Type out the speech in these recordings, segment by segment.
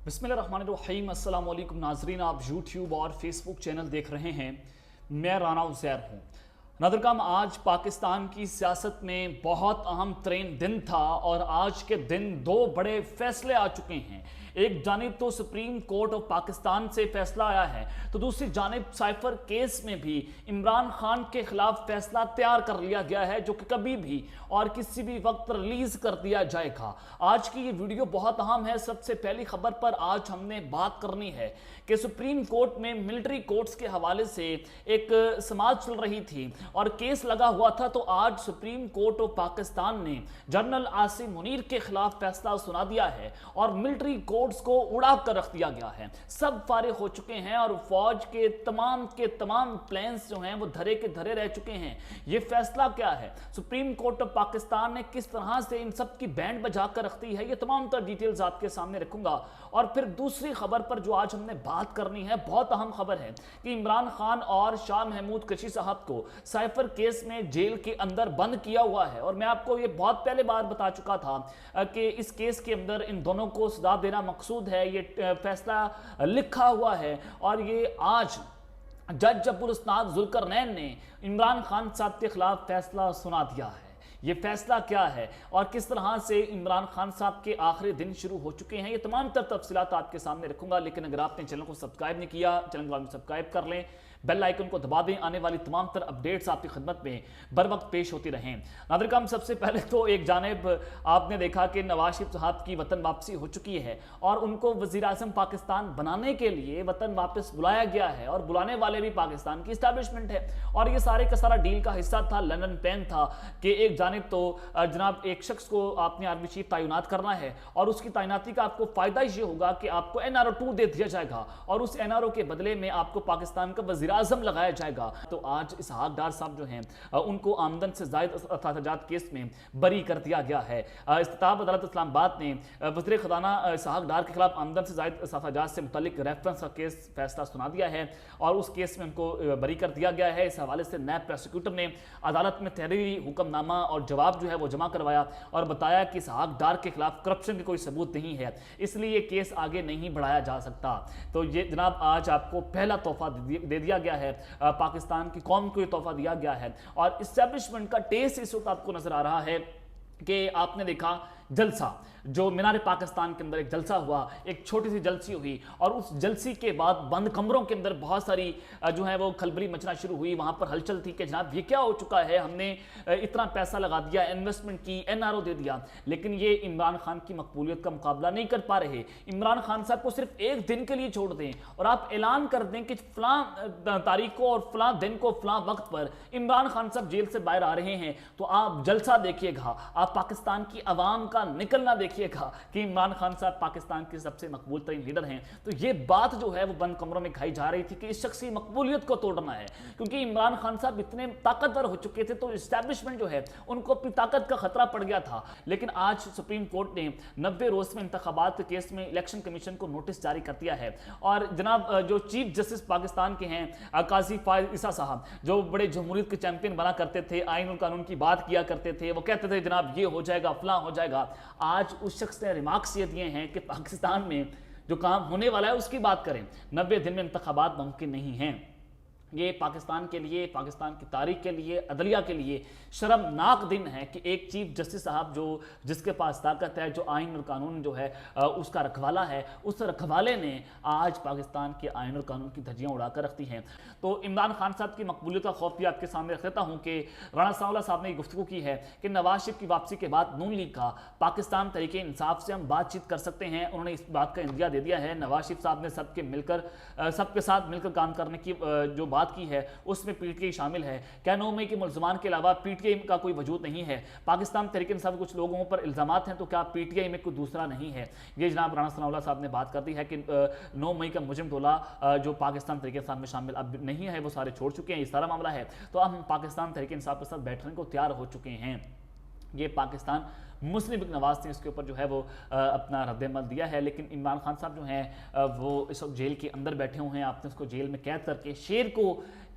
बिस्मिल्लाहिर्रहमानिर्रहीम। अस्सलाम वालेकुम नाजरीन, आप यूट्यूब और फेसबुक चैनल देख रहे हैं। मैं राना उज़ैर हूँ। नाज़रीन, आज पाकिस्तान की सियासत में बहुत अहम तरीन दिन था और आज के दिन दो बड़े फैसले आ चुके हैं। एक जानिब तो सुप्रीम कोर्ट ऑफ पाकिस्तान से फैसला आया है, तो दूसरी जानिब साइफर केस में भी इमरान खान के खिलाफ फैसला तैयार कर लिया गया है, जो कि कभी भी और किसी भी वक्त रिलीज कर दिया जाएगा। आज की ये वीडियो बहुत अहम है। सबसे पहली खबर पर आज हमने बात करनी है कि सुप्रीम कोर्ट में मिलिट्री कोर्ट्स के हवाले से एक समाज चल रही थी और केस लगा हुआ था। तो आज सुप्रीम कोर्ट ऑफ पाकिस्तान ने जनरल आसिम मुनीर के खिलाफ फैसला सुना दिया है और मिलिट्री कोर्ट्स को उड़ा कर रख दिया गया है। सब फारिग हो चुके हैं और फौज के तमाम प्लान्स जो हैं वो धरे के धरे रह चुके हैं। ये फैसला क्या है, सुप्रीम कोर्ट ऑफ पाकिस्तान ने किस तरह से इन सब की बैंड बजा कर रख दी है, ये तमाम तर डिटेल्स आपके सामने रखूंगा। और फिर दूसरी खबर पर जो आज हमने बात करनी है, बहुत अहम खबर है कि इमरान खान और शाह महमूद कुरैशी साहब को साइफर केस में जेल के अंदर बंद किया हुआ है। और मैं आपको ये बहुत पहले बार बता चुका था कि इस केस के अंदर इन दोनों को सजा देना मकसूद है। ये फैसला लिखा हुआ है और ये आज जज जब्बुल इस्नाद जुल्करनैन ने इमरान खान साहब के खिलाफ फैसला सुना दिया है। ये फैसला क्या है और किस तरह से इमरान खान साहब के आखिरी दिन शुरू हो चुके हैं, ये तमाम तफसीलात आपके सामने रखूंगा। लेकिन अगर आपने चैनल को सब्सक्राइब नहीं किया, चैनल को सब्सक्राइब कर लें, बेल आइकन को दबा दें, आने वाली तमाम तर अपडेट्स आपकी खिदमत में बर वक्त पेश होती रहें। नाज़रीन, सबसे पहले तो एक जानिब आपने देखा कि नवाज शरीफ साहब की वतन वापसी हो चुकी है और उनको वज़ीर आज़म पाकिस्तान बनाने के लिए वतन वापस बुलाया गया है और बुलाने वाले भी पाकिस्तान की इस्टेब्लिशमेंट है। और ये सारे का सारा डील का हिस्सा था, लंदन पेन था कि एक जानिब तो जनाब एक शख्स को आपने आर्मी चीफ तैनात करना है और उसकी तैनाती का आपको फ़ायदा ये होगा कि आपको NRO 2 दे दिया जाएगा और उस NRO के बदले में आपको पाकिस्तान का वज़ीर आज़म लगाया जाएगा। तो आज इसहाक डार साहब जो हैं उनको आमदन से ज़ायद अखराजात केस में बरी कर दिया गया है। इस्तिताब अदालत इस्लामाबाद ने वज़ीर ख़जाना इसहाक डार के खिलाफ आमदन से ज़ायद अखराजात से मुतल्लिक रेफरेंस का केस फैसला सुना दिया है और उस केस में उनको बरी कर दिया गया है। इस हवाले से नैब प्रोसिक्यूटर ने अदालत में तहरीरी हुक्मनामा और जवाब जो है वो जमा करवाया और बताया कि इसहाक डार के खिलाफ करप्शन के कोई सबूत नहीं है, इसलिए ये केस आगे नहीं बढ़ाया जा सकता। तो ये जनाब आज आपको पहला तोहफा दे दिया गया है, पाकिस्तान की कौम को ये तोहफा दिया गया है। और इस्टेब्लिशमेंट का टेस्ट इस वक्त आपको नजर आ रहा है कि आपने देखा जलसा, जो मीनार पाकिस्तान के अंदर एक जलसा हुआ, एक छोटी सी जलसी हुई और उस जलसी के बाद बंद कमरों के अंदर बहुत सारी जो है वो खलबली मचना शुरू हुई। वहाँ पर हलचल थी कि जनाब ये क्या हो चुका है, हमने इतना पैसा लगा दिया, इन्वेस्टमेंट की, NRO दे दिया, लेकिन ये इमरान खान की मकबूलियत का मुकाबला नहीं कर पा रहे। इमरान खान साहब को सिर्फ एक दिन के लिए छोड़ दें और आप ऐलान कर दें कि फलां तारीख को और फलां दिन को फलां वक्त पर इमरान खान साहब जेल से बाहर आ रहे हैं, तो आप जलसा देखिएगा, आप पाकिस्तान की आवाम का निकलना देखिएगा कि इमरान खान साहब पाकिस्तान के सबसे मकबूल तरीन लीडर हैं। तो ये बात जो है वो बंद कमरों में खाई जा रही थी कि इस शख्स की मकबूलियत को तोड़ना है, क्योंकि इमरान खान साहब इतने ताकतवर हो चुके थे तो इस्टेब्लिशमेंट जो है उनको अपनी ताकत का खतरा पड़ गया था। लेकिन आज सुप्रीम कोर्ट ने 90 रोज में इंतखाबात के केस में इलेक्शन कमीशन को नोटिस जारी कर दिया है और जनाब जो चीफ जस्टिस पाकिस्तान के हैं काजी फायज ईसा साहब, जो बड़े जमहूरियत के चैंपियन बना करते थे, आईन और कानून की बात किया करते थे, वो कहते थे जनाब ये हो जाएगा, फलां हो जाएगा, आज उस शख्स ने रिमार्क्स ये दिए हैं कि पाकिस्तान में जो काम होने वाला है उसकी बात करें। 90 दिन में इंतखाबात मुमकिन नहीं हैं। ये पाकिस्तान के लिए, पाकिस्तान की तारीख के लिए, अदलिया के लिए शर्मनाक दिन है कि एक चीफ जस्टिस साहब जो जिसके पास ताकत है, जो आइन और कानून जो है उसका रखवाला है, उस रखवाले ने आज पाकिस्तान के आइन और कानून की धज्जियां उड़ाकर रखती हैं। तो इमरान खान साहब की मकबूलियत का खौफ भी आपके सामने रख देता हूँ कि राणा सांवला साहब ने गुफ्तगू की है कि नवाज शरीफ की वापसी के बाद नून लीग का पाकिस्तान तरीके इंसाफ से हम बातचीत कर सकते हैं। उन्होंने इस बात का इंदिया दे दिया है। नवाज शरीफ साहब ने सबके साथ मिलकर काम करने की जो बात की है उसमें PTI शामिल है। क्या 9 मई के मुल्ज़मान के अलावा PTI का कोई वजूद नहीं है? पाकिस्तान तहरीक इंसाफ कुछ लोगों पर इल्ज़ामात हैं, तो क्या PTI में कोई दूसरा नहीं है? ये जनाब राणा सनाउल्लाह साहब ने बात कर दी है कि 9 मई का मुजरिम टोला जो पाकिस्तान तहरीक इंसाफ में शामिल अब नहीं है, वो सारे छोड़ चुके हैं, ये सारा मामला है। तो अब हम पाकिस्तान तहरीक इंसाफ के साथ बैठने को तैयार हो चुके हैं। ये पाकिस्तान मुस्लिम लीग नवाज ने इसके ऊपर जो है वो अपना रद्द-ए-अमल दिया है। लेकिन इमरान खान साहब जो हैं वो इस वक्त जेल के अंदर बैठे हुए हैं। आपने उसको जेल में कैद करके शेर को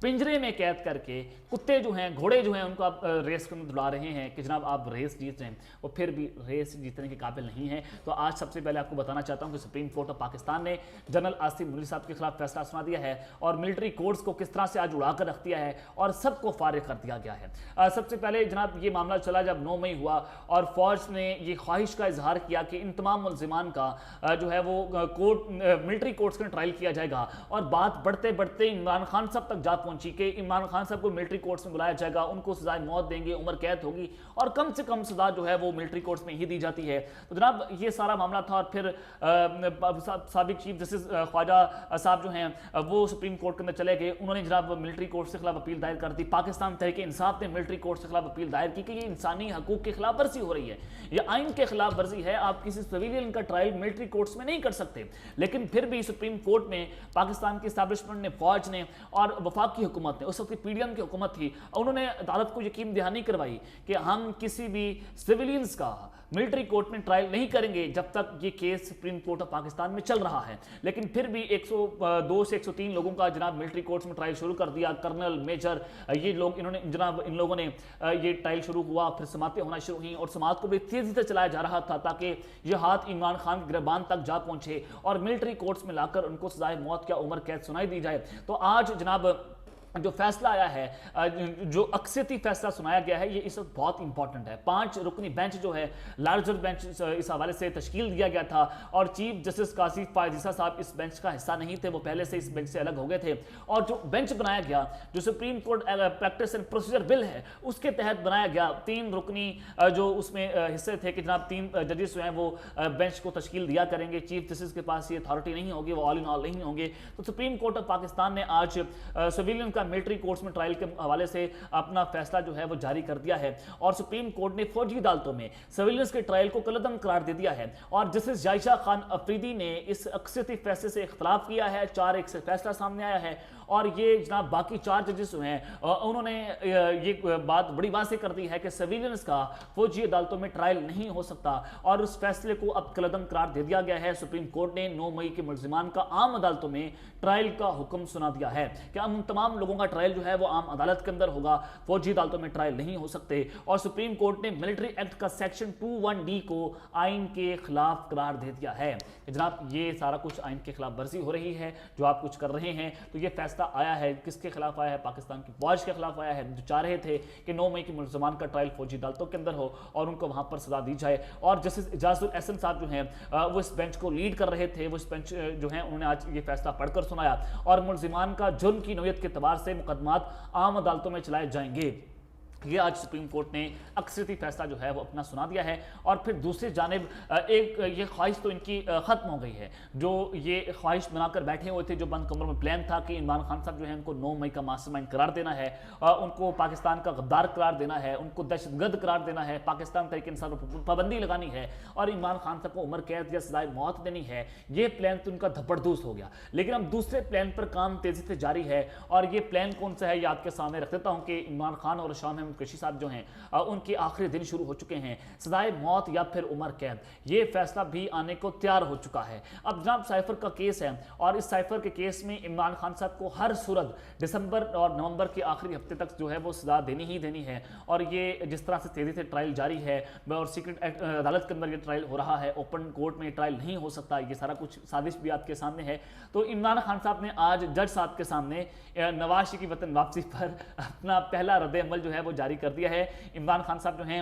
पिंजरे में कैद करके कुत्ते जो हैं, घोड़े जो हैं, उनको आप रेस में दुला रहे हैं कि जनाब आप रेस जीत रहे हैं, वो फिर भी रेस जीतने के काबिल नहीं है। तो आज सबसे पहले आपको बताना चाहता हूं कि सुप्रीम कोर्ट ऑफ पाकिस्तान ने जनरल आसिफ मुनीर साहब के खिलाफ फैसला सुना दिया है और मिलिट्री कोर्ट्स को किस तरह से आज उड़ाकर रख दिया है और सबको फारिग कर दिया गया है। सबसे पहले जनाब ये मामला चला जब 9 मई हुआ और फौज ने ये ख्वाहिश का इजहार किया कि इन तमाम मुलजिमान का जो है वो मिलिट्री कोर्ट्स में ट्रायल किया जाएगा और बात बढ़ते बढ़ते इमरान खान साहब तक जा पहुंची कि इमरान खान साहब को मिलिट्री कोर्ट्स में बुलाया जाएगा, उनको सजाए मौत देंगे, उम्र कैद होगी और कम से कम सजा जो है वो मिलिट्री कोर्ट्स में ही दी जाती है। तो जनाब ये सारा मामला था और फिर साबिक चीफ जस्टिस ख्वाजा साहब जो हैं वो सुप्रीम कोर्ट के अंदर चले गए। उन्होंने जनाब मिलिट्री कोर्ट के खिलाफ अपील दायर कर दी। पाकिस्तान तहरीक इंसाफ ने मिलिट्री कोर्ट के खिलाफ अपील दायर की कि ये इंसानी हकूक की खिलाफ वर्जी हो रही है, ये आइन के खिलाफ वर्जी है, आप किसी सिविलियन का ट्रायल मिलिट्री कोर्ट्स में नहीं कर सकते। लेकिन फिर भी सुप्रीम कोर्ट में पाकिस्तान की एस्टैब्लिशमेंट ने, फौज ने और वफाकी हुकूमत ने, उस वक्त पीडीएम की हुकूमत थी, उन्होंने अदालत को यकीन दहानी करवाई कि हम किसी भी सिविलियंस का मिलिट्री कोर्ट में ट्रायल नहीं करेंगे जब तक ये case supreme court of Pakistan में चल रहा है। लेकिन फिर भी 102 से 103 लोगों का जनाब मिलिट्री कोर्ट्स में ट्रायल शुरू कर दिया। कर्नल, मेजर, ये लोग, इन्होंने जनाब इन लोगों ने ये ट्रायल शुरू हुआ, फिर समातें होना शुरू हुई और समात को भी तेजी से चलाया जा रहा था ताकि ये हाथ इमरान खान के गिरबान तक जा पहुंचे और मिलिट्री कोर्ट्स में लाकर उनको सजाए मौत या उम्र कैद सुनाई दी जाए। तो आज जनाब जो फैसला आया है, जो अक्सरियती फैसला सुनाया गया है, ये इस वक्त बहुत इंपॉर्टेंट है। 5 रुकनी बेंच जो है, लार्जर बेंच इस हवाले से तश्कील दिया गया था और चीफ जस्टिस कासिफ फायजीसा साहब इस बेंच का हिस्सा नहीं थे, वो पहले से इस बेंच से अलग हो गए थे। और जो बेंच बनाया गया, जो supreme court practice and procedure bill है उसके तहत बनाया गया, 3 रुकनी जो उसमें हिस्से थे कि जनाब 3 जजेस जो हैं वो बेंच को तश्कील दिया करेंगे। चीफ जस्टिस के पास ये अथॉरिटी नहीं होगी, वो ऑल इन ऑल नहीं होंगे। तो सुप्रीम कोर्ट ऑफ पाकिस्तान ने आज सिविलियन मिलिट्री कोर्ट्स में ट्रायल के हवाले से अपना फैसला जो है वो जारी कर दिया है और सुप्रीम कोर्ट ने फौजी अदालतों में सिविलियंस के ट्रायल को कलअदम करार दे दिया है। और जस्टिस जायशा खान अफरीदी ने इस अक्सरियती फैसले से इख्तलाफ किया है, 4-1 से फैसला सामने आया है और ये जनाब बाकी 4 जजेस जो हैं उन्होंने ये बात बड़ी वाज़ेह कर दी है कि सिविलियंस का फौजी अदालतों में ट्रायल नहीं हो सकता और उस फैसले को अब कलअदम करार दे दिया गया है। सुप्रीम कोर्ट ने 9 मई के मुलजिमान का आम अदालतों में ट्रायल का हुक्म सुना दिया है कि हम तमाम लोगों का ट्रायल जो है वो आम अदालत के अंदर होगा, फौजी अदालतों में ट्रायल नहीं हो सकते। और सुप्रीम कोर्ट ने मिलिट्री एक्ट का सेक्शन 21D को आइन के खिलाफ करार दे दिया है कि जनाब ये सारा कुछ आइन के खिलाफ वर्जी हो रही है जो आप कुछ कर रहे हैं। तो ये फैसला आया है, किसके खिलाफ आया है? पाकिस्तान की फौज के खिलाफ आया है, जो चाह रहे थे कि 9 मई के मुलजमान का ट्रायल फौजी अदालतों के अंदर हो और उनको वहां पर सजा दी जाए। और जस्टिस इजाजुल एहसन साहब जो हैं वो इस बेंच को लीड कर रहे थे, वो इस बेंच जो है उन्होंने आज ये फैसला पढ़कर सुनाया और मुलजिमान का जुर्म की नोयत के एतबार से मुकदमात आम अदालतों में चलाए जाएंगे। ये आज सुप्रीम कोर्ट ने अक्सरियती फैसला जो है वो अपना सुना दिया है। और फिर दूसरी जानिब एक ये ख्वाहिश तो इनकी ख़त्म हो गई है, जो ये ख्वाहिश बनाकर बैठे हुए थे, जो बंद कमरों में प्लान था कि इमरान खान साहब जो है उनको 9 मई का मास्टरमाइंड करार देना है, उनको पाकिस्तान का गद्दार करार देना है, उनको दहशतगर्द करार देना है, पाकिस्तान तहरीक इंसाफ पर पाबंदी लगानी है और इमरान खान साहब को उम्र कैद या सजाए मौत देनी है। ये प्लान तो उनका धपड़दूस हो गया। लेकिन अब दूसरे प्लान पर काम तेज़ी से जारी है और ये प्लान कौन सा है ये आपके सामने रख देता हूँ कि इमरान खान और शाह कुरैशी साहब जो हैं उनके आखिरी दिन शुरू हो चुके हैं। सजाए मौत या फिर उम्र कैद, ये फैसला भी आने को तैयार हो चुका है। अब जनाब साइफर का केस है और इस साइफर के केस में इमरान खान साहब को हर सूरत दिसंबर और नवंबर के आखिरी हफ्ते तक जो है वो सजा देनी ही देनी है। और ये जिस तरह से तेजी से ट्रायल जारी है और सीक्रेट अदालत के अंदर ये ट्रायल हो रहा है, ओपन कोर्ट में ट्रायल नहीं हो सकता, ये सारा कुछ साजिश भी आपके सामने है। तो इमरान खान साहब ने आज जज साहब के सामने नवाज शरीफ की वतन वापसी पर अपना पहला रद्द-ए-अमल जो है वो जारी कर दिया है। इमरान खान साहब जो हैं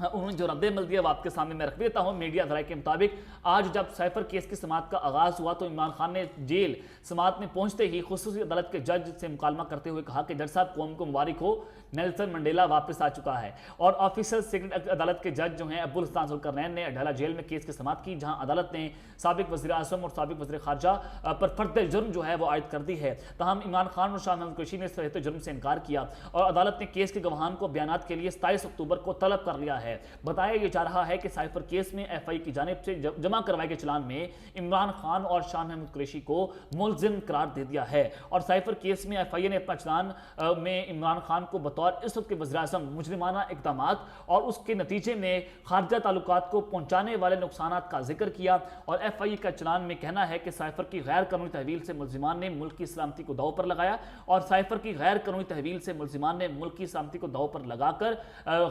उन्होंने जो रद्द-ए-अमल दिया वो आपके सामने मैं रख देता हूँ। मीडिया ज़राए के मुताबिक आज जब साइफर केस की समाअत का आगाज़ हुआ तो इमरान खान ने जेल समाअत में पहुंचते ही खुसूसी अदालत के जज से मुकालमा करते हुए कहा कि जज साहब कौम को मुबारक हो, नेल्सन मंडेला वापस आ चुका है। और ऑफिसर सीक्रेट अदालत के जज जो हैं अब्दुल हसन जुल्करनैन ने अडाला जेल में केस की समाअत की, जहां अदालत ने साबिक वज़ीर आज़म और साबिक वज़ीर ख़ारजा पर फर्द जुर्म जो है वो आयद कर दी है। तहम इमरान खान और शाह महमूद कुरैशी ने सरेहत जुर्म से इनकार किया और अदालत ने केस के गवाहान को बयानात के लिए 27 अक्टूबर को तलब कर लिया है। है। बताया ये जा रहा है कि साइफर केस में एफआई की जानिब से जमा करवाए गए चालान में इमरान खान और शाह महमूद कुरैशी को मुलजिम करार दे दिया है। और साइफर केस में एफआईए ने अपना चालान में इमरान खान को बतौर इस वक्त के वज़ीर-ए-आज़म मुजरिमाना इक़दामात और उसके नतीजे में खारजा ताल्लुकात को पहुंचाने वाले नुकसानात का जिक्र किया। और एफआईए का चालान में कहना है कि साइफर की गैर कानूनी तहवील से मुलजिमान ने मुल्क की सलामती को दांव पर लगाया और साइफर की गैर कानूनी तहवील से मुलजिमान ने मुल्क की सलामती को दांव पर लगाकर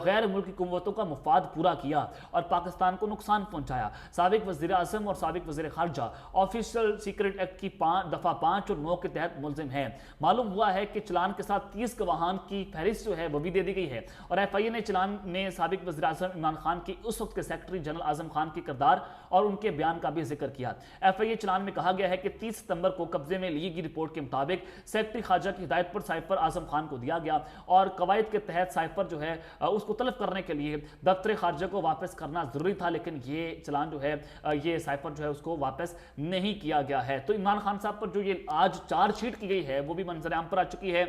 गैर मुल्की कुव्वतों का मुफाद पूरा किया और पाकिस्तान को नुकसान पहुंचाया। साबिक वज़ीर-ए-आज़म और साबिक वज़ीर खारजा ऑफिशियल सीक्रेट एक्ट की दफा 5 और 9 के तहत मुलजिम है। मालूम हुआ है कि चालान के साथ 30 गवाहान की फहरिस्त जो है वो भी दे दी गई है। और एफआईए ने चालान में साबिक वज़ीर-ए-आज़म इमरान खान की उस वक्त के सेक्रेटरी जनरल आजम खान के किरदार और उनके बयान का भी जिक्र किया। एफआईए चालान में कहा गया है कि 30 सितंबर को कब्जे में ली गई रिपोर्ट के मुताबिक सेक्रेटरी खारजा की हिदायत पर साइफर आजम खान को दिया गया और कवायद के तहत साइफर जो है उसको तलब करने के लिए दफ्तर खारजा को वापस करना जरूरी था, लेकिन ये चालान जो है ये साइफर जो है उसको वापस नहीं किया गया है। तो इमरान खान साहब पर जो ये आज चार्जशीट की गई है वो भी मंजर आम पर आ चुकी है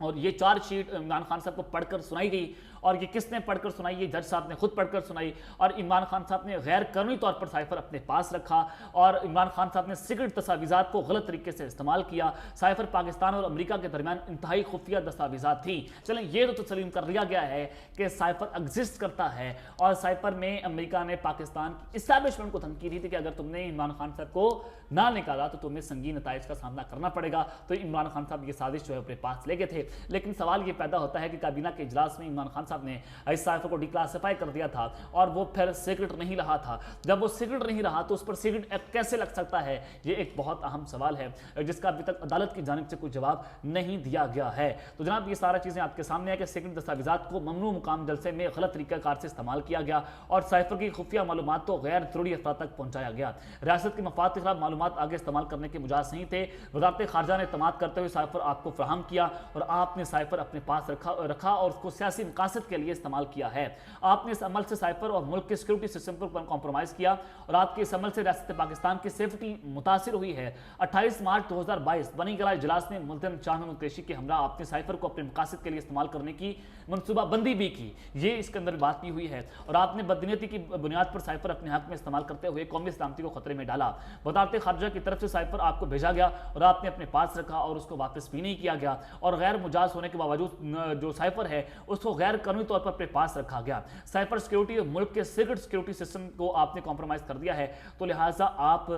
और ये चार्जशीट इमरान खान साहब को पढ़कर सुनाई गई। और ये किसने पढ़कर सुनाई? ये जज साहब ने खुद पढ़कर सुनाई। और इमरान खान साहब ने गैर कानूनी तौर पर साइफर अपने पास रखा और इमरान खान साहब ने सीक्रेट दस्तावेज़ात को गलत तरीके से इस्तेमाल किया। साइफर पाकिस्तान और अमेरिका के दरमियान इंतहाई खुफिया दस्तावेज़ात थी। चलें ये तो तस्लीम कर लिया गया है कि साइफर एग्जिस्ट करता है और साइफर में अमेरिका ने पाकिस्तान की इस्टेब्लिशमेंट को धमकी दी थी कि अगर तुमने इमरान खान साहब को ना निकाला तो तुम्हें संगीन नताइज का सामना करना पड़ेगा। तो इमरान खान साहब ये साजिश जो है अपने पास ले गए थे। लेकिन सवाल ये पैदा होता है कि काबीना के इजलास में इमरान खान साहब ने इस साइफर को डिक्लासिफाई कर दिया था और वो फिर सीक्रेट नहीं रहा था। जब वो सीक्रेट नहीं रहा तो उस पर सीक्रेट एक्ट कैसे लग सकता है? ये एक बहुत अहम सवाल है जिसका अभी तक अदालत की जानिब से कोई जवाब नहीं दिया गया है। तो जनाब ये सारा चीज़ें आपके सामने है कि सीक्रेट दस्तावेज़ात को ममनू मुकाम जलसे में गलत तरीक़ाकार से इस्तेमाल किया गया और साइफर की खुफिया मालूमात तो गैर ज़रूरी अफराद तक पहुँचाया गया। रियासत के मफाद के खिलाफ मालूमात आगे इस्तेमाल करने के मुजाज नहीं थे। वज़ारत खारजा ने इत्तमाद करते हुए साइफर आपको फ्राहम किया और आपने साइफर अपने पास रखा और उसको सियासी मकासद के लिए इस्तेमाल किया है। आपने इस अमल से साइफर और मुल्क के सिक्योरिटी सिस्टम पर कॉम्प्रोमाइज़ किया और आपके इस अमल से रियासत पाकिस्तान की सेफ्टी मुतासिर हुई है। 28 मार्च 2022 बनी गला इजलास में मुल्ज़िम शाह महमूद कुरैशी के हमरा आपने साइफर को अपने मकासद के लिए इस्तेमाल करने की मनसूबाबंदी भी की। ये इसके अंदर बात भी हुई है और आपने बदनीयती की बुनियाद पर साइफर अपने हक में इस्तेमाल करते हुए कौमी सलामती को खतरे में डाला। वज़ारत खारजा की तरफ से साइफर आपको भेजा गया और आपने अपने पास रखा और उसको वापस भी नहीं किया गया और गैर मुजाज होने के बावजूद जो साइफर है उसको गैर कानूनी तौर पर अपने पास रखा गया। साइफर सिक्योरिटी और मुल्क के सीक्रेट सिक्योरिटी सिस्टम को आपने कॉम्प्रोमाइज़ कर दिया है। तो लिहाजा आप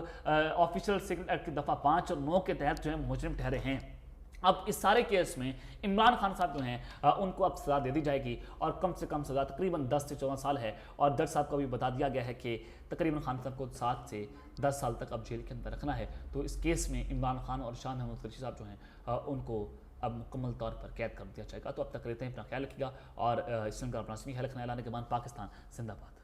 ऑफिशियल सीक्रेट एक्ट की दफ़ा 5 और 9 के तहत जो है मुजरिम ठहरे हैं। अब इस सारे केस में इमरान खान साहब जो हैं उनको अब सज़ा दे दी जाएगी और कम से कम सज़ा तकरीबन 10 से 14 साल है और जज साहब को भी बता दिया गया है कि तकरीबन खान साहब को 7 से 10 साल तक अब जेल के अंदर रखना है। तो इस केस में इमरान खान और शाह महमूद कुरैशी साहब जो हैं उनको अब मुकम्मल तौर पर कैद कर दिया जाएगा। तो अब तक रहते हैं, अपना ख्याल रखिएगा और इस का अपना ख्याल रखना। ऐलान के बाद पाकिस्तान जिंदाबाद।